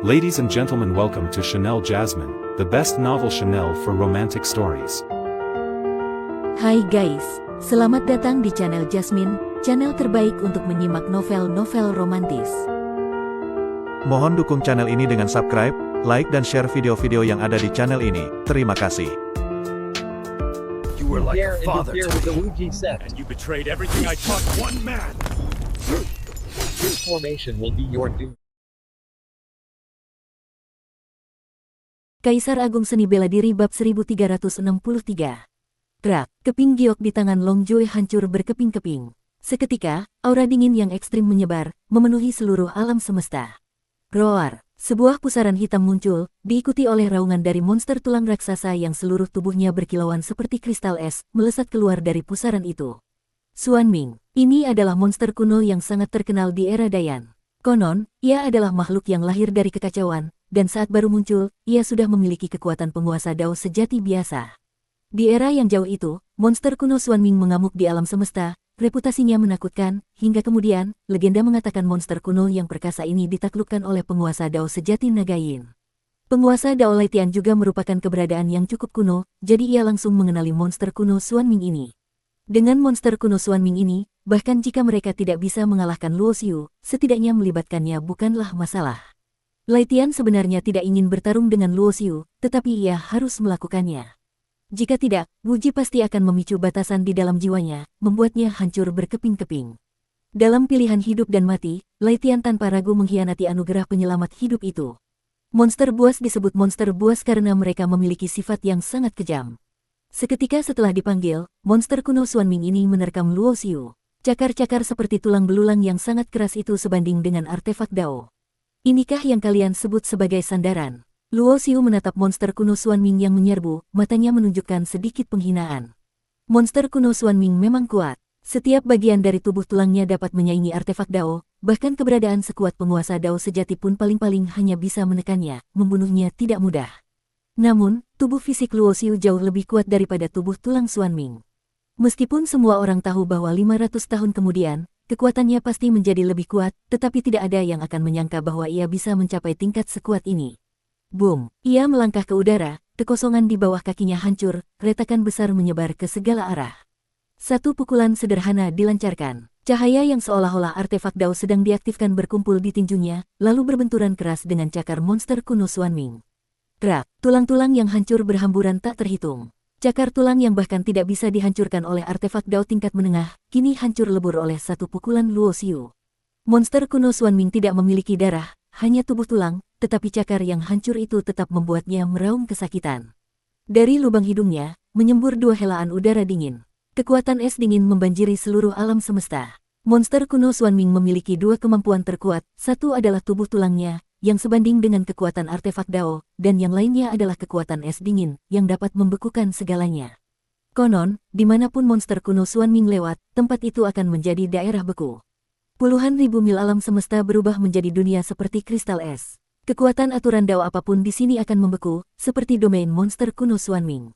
Ladies and gentlemen, welcome to Chanel Jasmine, the best novel Chanel for romantic stories. Hai guys, selamat datang di channel Jasmine, channel terbaik untuk menyimak novel-novel romantis. Mohon dukung channel ini dengan subscribe, like dan share video-video yang ada di channel ini. Terima kasih. You were like a father interfere with the Wuji sect. and you betrayed everything I taught one man. This formation will be your doom. Kaisar Agung Seni Bela Diri bab 1363. Gerak, keping giok di tangan Long Jue hancur berkeping-keping. Seketika, aura dingin yang ekstrim menyebar, memenuhi seluruh alam semesta. Roar, sebuah pusaran hitam muncul, diikuti oleh raungan dari monster tulang raksasa yang seluruh tubuhnya berkilauan seperti kristal es, melesat keluar dari pusaran itu. Xuanming, ini adalah monster kuno yang sangat terkenal di era Dayan. Konon, ia adalah makhluk yang lahir dari kekacauan, dan saat baru muncul, ia sudah memiliki kekuatan penguasa Dao sejati biasa. Di era yang jauh itu, monster kuno Xuanming mengamuk di alam semesta, reputasinya menakutkan, hingga kemudian, legenda mengatakan monster kuno yang perkasa ini ditaklukkan oleh penguasa Dao sejati Naga Yin. Penguasa Dao Laitian juga merupakan keberadaan yang cukup kuno, jadi ia langsung mengenali monster kuno Xuanming ini. Dengan monster kuno Xuanming ini, bahkan jika mereka tidak bisa mengalahkan Luo Xiu, setidaknya melibatkannya bukanlah masalah. Laitian sebenarnya tidak ingin bertarung dengan Luo Xiu, tetapi ia harus melakukannya. Jika tidak, Wuji pasti akan memicu batasan di dalam jiwanya, membuatnya hancur berkeping-keping. Dalam pilihan hidup dan mati, Laitian tanpa ragu mengkhianati anugerah penyelamat hidup itu. Monster buas disebut monster buas karena mereka memiliki sifat yang sangat kejam. Seketika setelah dipanggil, monster kuno Xuanming ini menerkam Luo Xiu. Cakar-cakar seperti tulang belulang yang sangat keras itu sebanding dengan artefak Dao. Inikah yang kalian sebut sebagai sandaran? Luo Xiu menatap monster kuno Xuanming yang menyerbu, matanya menunjukkan sedikit penghinaan. Monster kuno Xuanming memang kuat. Setiap bagian dari tubuh tulangnya dapat menyaingi artefak Dao, bahkan keberadaan sekuat penguasa Dao sejati pun paling-paling hanya bisa menekannya, membunuhnya tidak mudah. Namun, tubuh fisik Luo Xiu jauh lebih kuat daripada tubuh tulang Xuanming. Meskipun semua orang tahu bahwa 500 tahun kemudian, kekuatannya pasti menjadi lebih kuat, tetapi tidak ada yang akan menyangka bahwa ia bisa mencapai tingkat sekuat ini. Boom! Ia melangkah ke udara, kekosongan di bawah kakinya hancur, retakan besar menyebar ke segala arah. Satu pukulan sederhana dilancarkan. Cahaya yang seolah-olah artefak Dao sedang diaktifkan berkumpul di tinjunya, lalu berbenturan keras dengan cakar monster kuno Xuanming. Gerak, tulang-tulang yang hancur berhamburan tak terhitung. Cakar tulang yang bahkan tidak bisa dihancurkan oleh artefak Dao tingkat menengah, kini hancur lebur oleh satu pukulan Luo Xiu. Monster kuno Xuanming tidak memiliki darah, hanya tubuh tulang, tetapi cakar yang hancur itu tetap membuatnya meraung kesakitan. Dari lubang hidungnya, menyembur dua helaan udara dingin. Kekuatan es dingin membanjiri seluruh alam semesta. Monster kuno Xuanming memiliki dua kemampuan terkuat, satu adalah tubuh tulangnya, yang sebanding dengan kekuatan artefak Dao, dan yang lainnya adalah kekuatan es dingin, yang dapat membekukan segalanya. Konon, dimanapun monster kuno Xuanming lewat, tempat itu akan menjadi daerah beku. Puluhan ribu mil alam semesta berubah menjadi dunia seperti kristal es. Kekuatan aturan Dao apapun di sini akan membeku, seperti domain monster kuno Xuanming.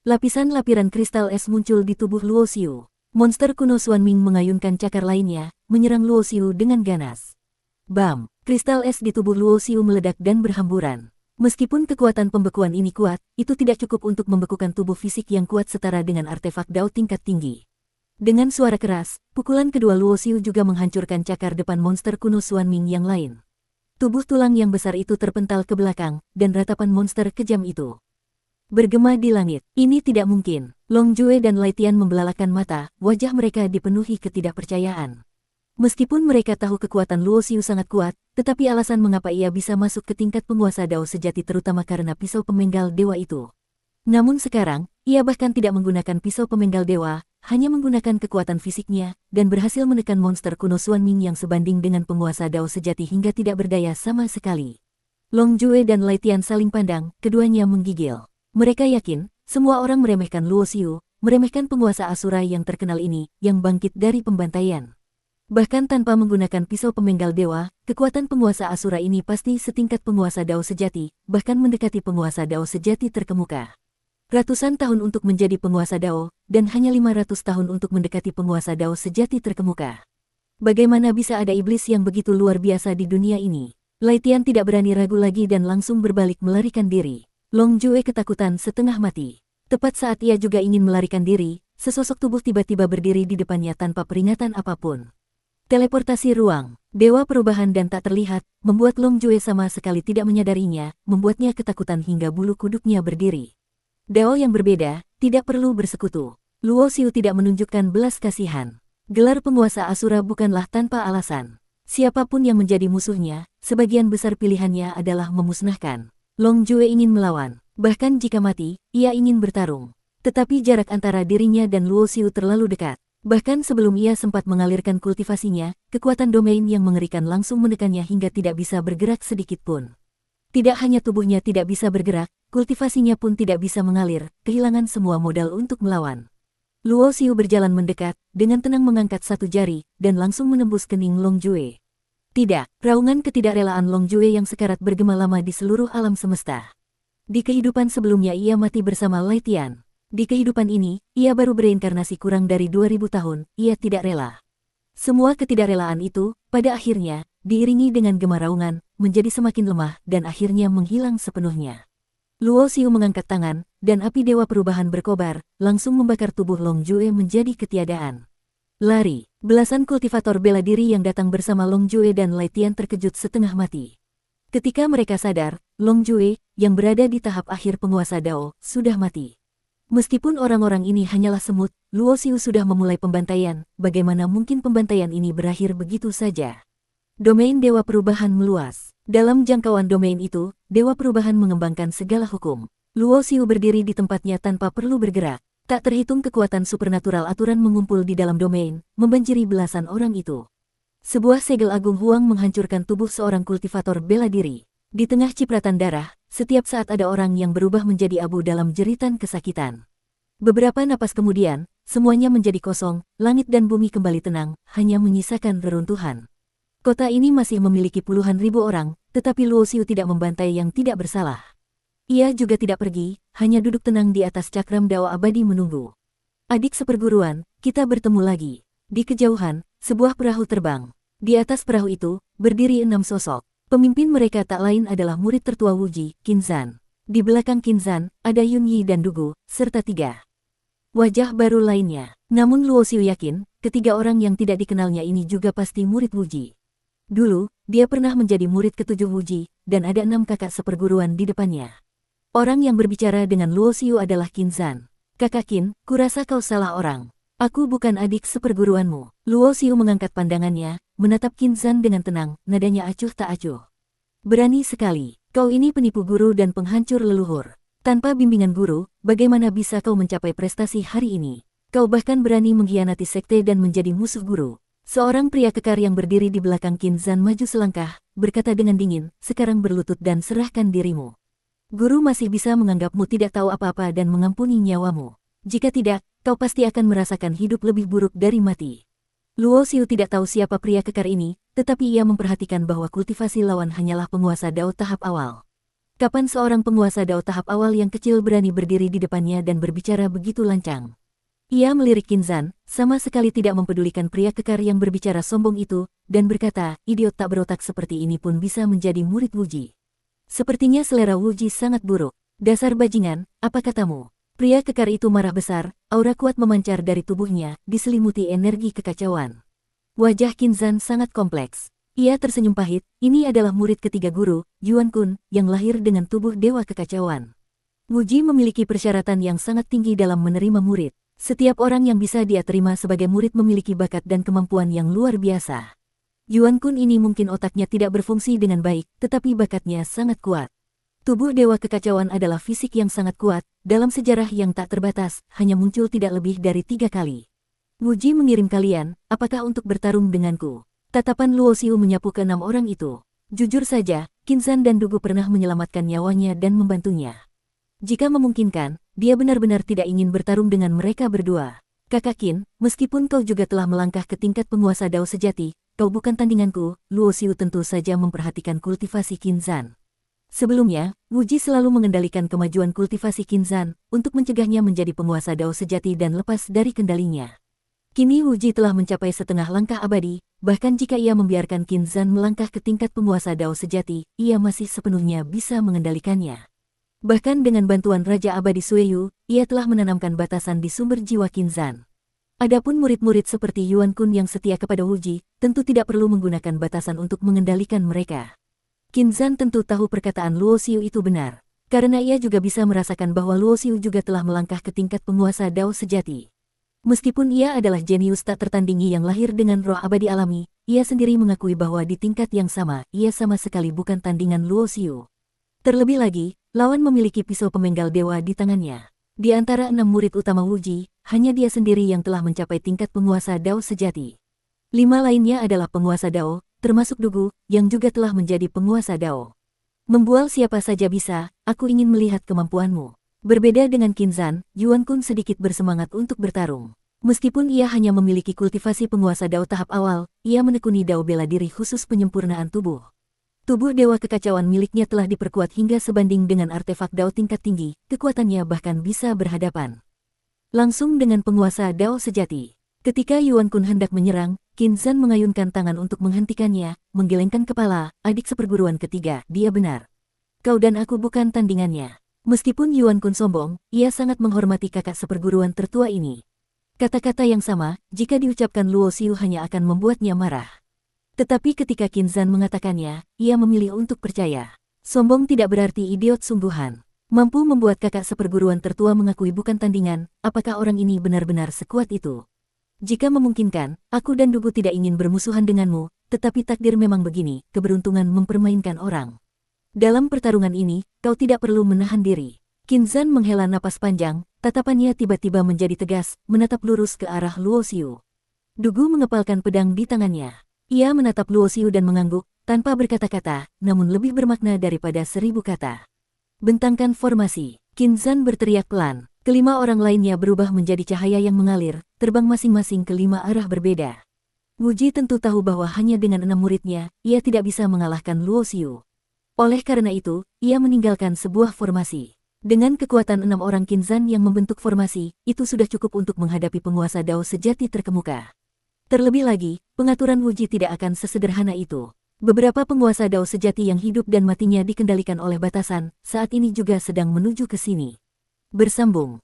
Lapisan-lapisan kristal es muncul di tubuh Luo Xiu. Monster kuno Xuanming mengayunkan cakar lainnya, menyerang Luo Xiu dengan ganas. Bam! Kristal es di tubuh Luo Xiu meledak dan berhamburan. Meskipun kekuatan pembekuan ini kuat, itu tidak cukup untuk membekukan tubuh fisik yang kuat setara dengan artefak Dao tingkat tinggi. Dengan suara keras, pukulan kedua Luo Xiu juga menghancurkan cakar depan monster kuno Xuanming yang lain. Tubuh tulang yang besar itu terpental ke belakang, dan ratapan monster kejam itu bergema di langit. Ini tidak mungkin. Long Jue dan Laitian membelalakan mata, wajah mereka dipenuhi ketidakpercayaan. Meskipun mereka tahu kekuatan Luo Xiu sangat kuat, tetapi alasan mengapa ia bisa masuk ke tingkat penguasa Dao sejati terutama karena pisau pemenggal dewa itu. Namun sekarang, ia bahkan tidak menggunakan pisau pemenggal dewa, hanya menggunakan kekuatan fisiknya, dan berhasil menekan monster kuno Xuanming yang sebanding dengan penguasa Dao sejati hingga tidak berdaya sama sekali. Long Jue dan Laitian saling pandang, keduanya menggigil. Mereka yakin, semua orang meremehkan Luo Xiu, meremehkan penguasa Asura yang terkenal ini, yang bangkit dari pembantaian. Bahkan tanpa menggunakan pisau pemenggal dewa, kekuatan penguasa Asura ini pasti setingkat penguasa Dao sejati, bahkan mendekati penguasa Dao sejati terkemuka. Ratusan tahun untuk menjadi penguasa Dao, dan hanya 500 tahun untuk mendekati penguasa Dao sejati terkemuka. Bagaimana bisa ada iblis yang begitu luar biasa di dunia ini? Lai Tian tidak berani ragu lagi dan langsung berbalik melarikan diri. Long Jue ketakutan setengah mati. Tepat saat ia juga ingin melarikan diri, sesosok tubuh tiba-tiba berdiri di depannya tanpa peringatan apapun. Teleportasi ruang, dewa perubahan dan tak terlihat, membuat Long Jue sama sekali tidak menyadarinya, membuatnya ketakutan hingga bulu kuduknya berdiri. Dao yang berbeda, tidak perlu bersekutu. Luo Xiu tidak menunjukkan belas kasihan. Gelar penguasa Asura bukanlah tanpa alasan. Siapapun yang menjadi musuhnya, sebagian besar pilihannya adalah memusnahkan. Long Jue ingin melawan, bahkan jika mati, ia ingin bertarung. Tetapi jarak antara dirinya dan Luo Xiu terlalu dekat. Bahkan sebelum ia sempat mengalirkan kultivasinya, kekuatan domain yang mengerikan langsung menekannya hingga tidak bisa bergerak sedikit pun. Tidak hanya tubuhnya tidak bisa bergerak, kultivasinya pun tidak bisa mengalir, kehilangan semua modal untuk melawan. Luo Xiu berjalan mendekat, dengan tenang mengangkat satu jari, dan langsung menembus kening Long Jue. Tidak, raungan ketidakrelaan Long Jue yang sekarat bergema lama di seluruh alam semesta. Di kehidupan sebelumnya ia mati bersama Lai Tian. Di kehidupan ini, ia baru bereinkarnasi kurang dari 2000 tahun, ia tidak rela. Semua ketidakrelaan itu, pada akhirnya, diiringi dengan gema raungan, menjadi semakin lemah dan akhirnya menghilang sepenuhnya. Luo Xiu mengangkat tangan, dan api dewa perubahan berkobar, langsung membakar tubuh Long Jue menjadi ketiadaan. Lari, belasan kultivator bela diri yang datang bersama Long Jue dan Lai Tian terkejut setengah mati. Ketika mereka sadar, Long Jue, yang berada di tahap akhir penguasa Dao, sudah mati. Meskipun orang-orang ini hanyalah semut, Luo Xiu sudah memulai pembantaian, bagaimana mungkin pembantaian ini berakhir begitu saja? Domain dewa perubahan meluas. Dalam jangkauan domain itu, dewa perubahan mengembangkan segala hukum. Luo Xiu berdiri di tempatnya tanpa perlu bergerak. Tak terhitung kekuatan supernatural aturan mengumpul di dalam domain, membanjiri belasan orang itu. Sebuah segel agung huang menghancurkan tubuh seorang kultivator bela diri. Di tengah cipratan darah, setiap saat ada orang yang berubah menjadi abu dalam jeritan kesakitan. Beberapa napas kemudian, semuanya menjadi kosong, langit dan bumi kembali tenang, hanya menyisakan reruntuhan. Kota ini masih memiliki puluhan ribu orang, tetapi Luo Xiu tidak membantai yang tidak bersalah. Ia juga tidak pergi, hanya duduk tenang di atas cakram Dao abadi menunggu. Adik seperguruan, kita bertemu lagi. Di kejauhan, sebuah perahu terbang. Di atas perahu itu, berdiri 6 sosok. Pemimpin mereka tak lain adalah murid tertua Wuji, Qin Zhan. Di belakang Qin Zhan, ada Yun Yi dan Dugu, serta 3 wajah baru lainnya. Namun Luo Xiu yakin, ketiga orang yang tidak dikenalnya ini juga pasti murid Wuji. Dulu, dia pernah menjadi murid ke-7 Wuji, dan ada 6 kakak seperguruan di depannya. Orang yang berbicara dengan Luo Xiu adalah Qin Zhan. Kakak Qin, kurasa kau salah orang. Aku bukan adik seperguruanmu. Luo Xiu mengangkat pandangannya, menatap Qin Zhan dengan tenang, nadanya acuh tak acuh. Berani sekali, kau ini penipu guru dan penghancur leluhur. Tanpa bimbingan guru, bagaimana bisa kau mencapai prestasi hari ini? Kau bahkan berani mengkhianati sekte dan menjadi musuh guru. Seorang pria kekar yang berdiri di belakang Qin Zhan maju selangkah, berkata dengan dingin, sekarang berlutut dan serahkan dirimu. Guru masih bisa menganggapmu tidak tahu apa-apa dan mengampuni nyawamu. Jika tidak, kau pasti akan merasakan hidup lebih buruk dari mati. Luo Xiu tidak tahu siapa pria kekar ini, tetapi ia memperhatikan bahwa kultivasi lawan hanyalah penguasa Dao tahap awal. Kapan seorang penguasa Dao tahap awal yang kecil berani berdiri di depannya dan berbicara begitu lancang? Ia melirik Qin Zhan, sama sekali tidak mempedulikan pria kekar yang berbicara sombong itu, dan berkata, idiot tak berotak seperti ini pun bisa menjadi murid Wuji. Sepertinya selera Wuji sangat buruk. Dasar bajingan, apa katamu? Pria kekar itu marah besar, aura kuat memancar dari tubuhnya, diselimuti energi kekacauan. Wajah Qin Zhan sangat kompleks. Ia tersenyum pahit, ini adalah murid ketiga guru, Yuan Kun, yang lahir dengan tubuh dewa kekacauan. Wuji memiliki persyaratan yang sangat tinggi dalam menerima murid. Setiap orang yang bisa dia terima sebagai murid memiliki bakat dan kemampuan yang luar biasa. Yuan Kun ini mungkin otaknya tidak berfungsi dengan baik, tetapi bakatnya sangat kuat. Tubuh dewa kekacauan adalah fisik yang sangat kuat, dalam sejarah yang tak terbatas, hanya muncul tidak lebih dari 3 kali. Wuji mengirim kalian, apakah untuk bertarung denganku? Tatapan Luo Xiu menyapu ke 6 orang itu. Jujur saja, Qin Zhan dan Dugu pernah menyelamatkan nyawanya dan membantunya. Jika memungkinkan, dia benar-benar tidak ingin bertarung dengan mereka berdua. Kakak Qin, meskipun kau juga telah melangkah ke tingkat penguasa Dao sejati, kau bukan tandinganku. Luo Xiu tentu saja memperhatikan kultivasi Qin Zhan. Sebelumnya, Wuji selalu mengendalikan kemajuan kultivasi Qin Zhan, untuk mencegahnya menjadi penguasa Dao sejati dan lepas dari kendalinya. Kini Wuji telah mencapai setengah langkah abadi, bahkan jika ia membiarkan Qin Zan melangkah ke tingkat penguasa Dao sejati, ia masih sepenuhnya bisa mengendalikannya. Bahkan dengan bantuan Raja Abadi Sueyu, ia telah menanamkan batasan di sumber jiwa Qin Zan. Adapun murid-murid seperti Yuan Kun yang setia kepada Wu Ji, tentu tidak perlu menggunakan batasan untuk mengendalikan mereka. Qin Zan tentu tahu perkataan Luo Xiu itu benar, karena ia juga bisa merasakan bahwa Luo Xiu juga telah melangkah ke tingkat penguasa Dao sejati. Meskipun ia adalah jenius tak tertandingi yang lahir dengan roh abadi alami, ia sendiri mengakui bahwa di tingkat yang sama, ia sama sekali bukan tandingan Luo Xiu. Terlebih lagi, lawan memiliki pisau pemenggal dewa di tangannya. Di antara 6 murid utama Wu Ji, hanya dia sendiri yang telah mencapai tingkat penguasa Dao sejati. 5 lainnya adalah penguasa Dao, termasuk Dugu, yang juga telah menjadi penguasa Dao. Membual siapa saja bisa, aku ingin melihat kemampuanmu. Berbeda dengan Qin Zan, Yuan Kun sedikit bersemangat untuk bertarung. Meskipun ia hanya memiliki kultivasi penguasa Dao tahap awal, ia menekuni Dao bela diri khusus penyempurnaan tubuh. Tubuh dewa kekacauan miliknya telah diperkuat hingga sebanding dengan artefak Dao tingkat tinggi, kekuatannya bahkan bisa berhadapan langsung dengan penguasa Dao sejati. Ketika Yuan Kun hendak menyerang, Qin Zan mengayunkan tangan untuk menghentikannya, menggelengkan kepala, adik seperguruan ketiga, dia benar. Kau dan aku bukan tandingannya. Meskipun Yuan Kun sombong, ia sangat menghormati kakak seperguruan tertua ini. Kata-kata yang sama, jika diucapkan Luo Xiu hanya akan membuatnya marah. Tetapi ketika Qin Zan mengatakannya, ia memilih untuk percaya. Sombong tidak berarti idiot sungguhan. Mampu membuat kakak seperguruan tertua mengakui bukan tandingan, apakah orang ini benar-benar sekuat itu? Jika memungkinkan, aku dan Dugu tidak ingin bermusuhan denganmu, tetapi takdir memang begini, keberuntungan mempermainkan orang. Dalam pertarungan ini, kau tidak perlu menahan diri. Qin Zan menghela napas panjang, tatapannya tiba-tiba menjadi tegas, menatap lurus ke arah Luo Xiu. Dugu mengepalkan pedang di tangannya. Ia menatap Luo Xiu dan mengangguk, tanpa berkata-kata, namun lebih bermakna daripada 1000 kata. Bentangkan formasi. Qin Zan berteriak pelan. Kelima orang lainnya berubah menjadi cahaya yang mengalir, terbang masing-masing ke 5 arah berbeda. Wu Ji tentu tahu bahwa hanya dengan 6 muridnya, ia tidak bisa mengalahkan Luo Xiu. Oleh karena itu, ia meninggalkan sebuah formasi. Dengan kekuatan 6 orang Qin Zan yang membentuk formasi, itu sudah cukup untuk menghadapi penguasa Dao sejati terkemuka. Terlebih lagi, pengaturan Wu Ji tidak akan sesederhana itu. Beberapa penguasa Dao sejati yang hidup dan matinya dikendalikan oleh batasan, saat ini juga sedang menuju ke sini. Bersambung.